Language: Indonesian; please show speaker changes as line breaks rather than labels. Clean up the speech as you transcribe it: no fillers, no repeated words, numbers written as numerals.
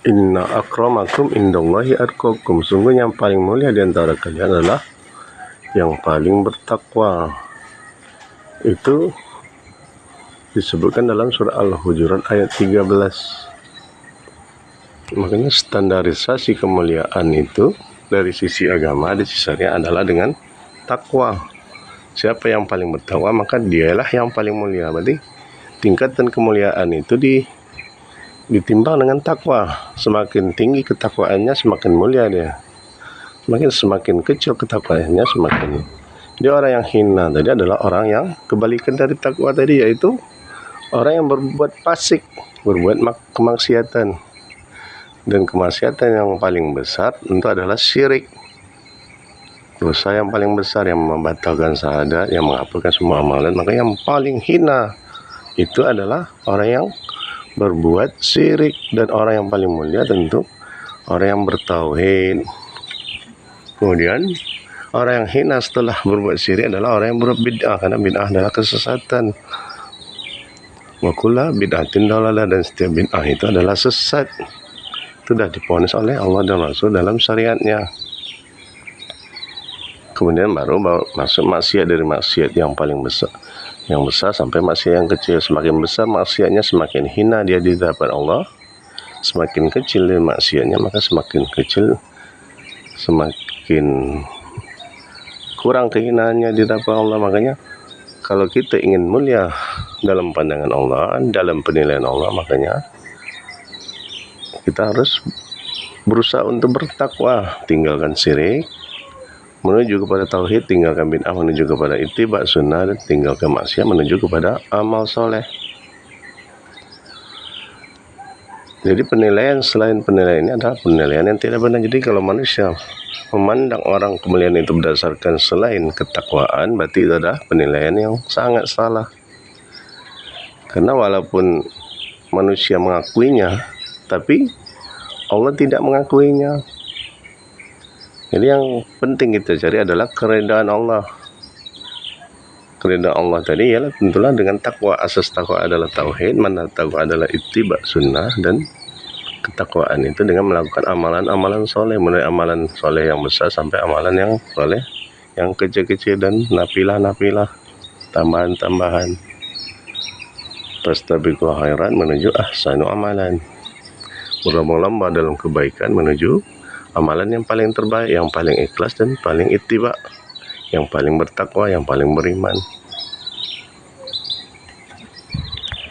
Inna akramakum indallahi atqakum. Sungguh yang paling mulia di antara kalian adalah yang paling bertakwa. Itu disebutkan dalam surah Al-Hujurat ayat 13. Makanya standarisasi kemuliaan itu dari sisi agama, di sisi syariat adalah dengan takwa. Siapa yang paling bertakwa, maka dialah yang paling mulia. Berarti tingkatan kemuliaan itu ditimbang dengan takwa. Semakin tinggi ketakwaannya, semakin mulia dia. Semakin kecil ketakwaannya, semakin dia orang yang hina. Tadi adalah orang yang kebalikan dari takwa tadi, yaitu orang yang berbuat fasik, berbuat kemaksiatan. Dan kemaksiatan yang paling besar tentu adalah syirik. Dosa yang paling besar yang membatalkan syahadat, yang menghapuskan semua amalan. Maka yang paling hina itu adalah orang yang berbuat syirik. Dan orang yang paling mulia tentu orang yang bertauhid. Kemudian orang yang hina setelah berbuat syirik adalah orang yang berbuat bid'ah, karena bid'ah adalah kesesatan. Wa kullu bid'atin dalalah, dan setiap bid'ah itu adalah sesat. Itu sudah diponis oleh Allah dan Rasul dalam syariatnya. Kemudian baru masuk maksiat, dari maksiat yang paling besar, yang besar sampai maksiat yang kecil. Semakin besar maksiatnya, semakin hina dia di hadapan Allah. Semakin kecil dia maksiatnya, maka semakin kecil, semakin kurang kehinaannya di hadapan Allah. Makanya kalau kita ingin mulia dalam pandangan Allah, dalam penilaian Allah, makanya kita harus berusaha untuk bertakwa, tinggalkan syirik, menuju kepada tauhid, tinggalkan bid'ah, menuju kepada ittiba sunnah, dan tinggalkan maksiat, menuju kepada amal soleh. Jadi penilaian selain penilaian ini adalah penilaian yang tidak benar. Jadi kalau manusia memandang orang kemuliaan itu berdasarkan selain ketakwaan, berarti itu adalah penilaian yang sangat salah. Karena walaupun manusia mengakuinya, tapi Allah tidak mengakuinya. Jadi yang penting kita cari adalah keredaan Allah. Keredaan Allah tadi ialah tentulah dengan takwa. Asas takwa adalah tauhid, mana takwa adalah ittiba sunnah, dan ketakwaan itu dengan melakukan amalan-amalan soleh, mulai amalan soleh yang besar sampai amalan yang soleh yang kecil-kecil, dan nafilah-nafilah, tambahan-tambahan. Fastabiqul khairat, menuju ahsanu amalan, berlomba-lomba dalam kebaikan menuju amalan yang paling terbaik, yang paling ikhlas dan paling ittiba, yang paling bertakwa, yang paling beriman.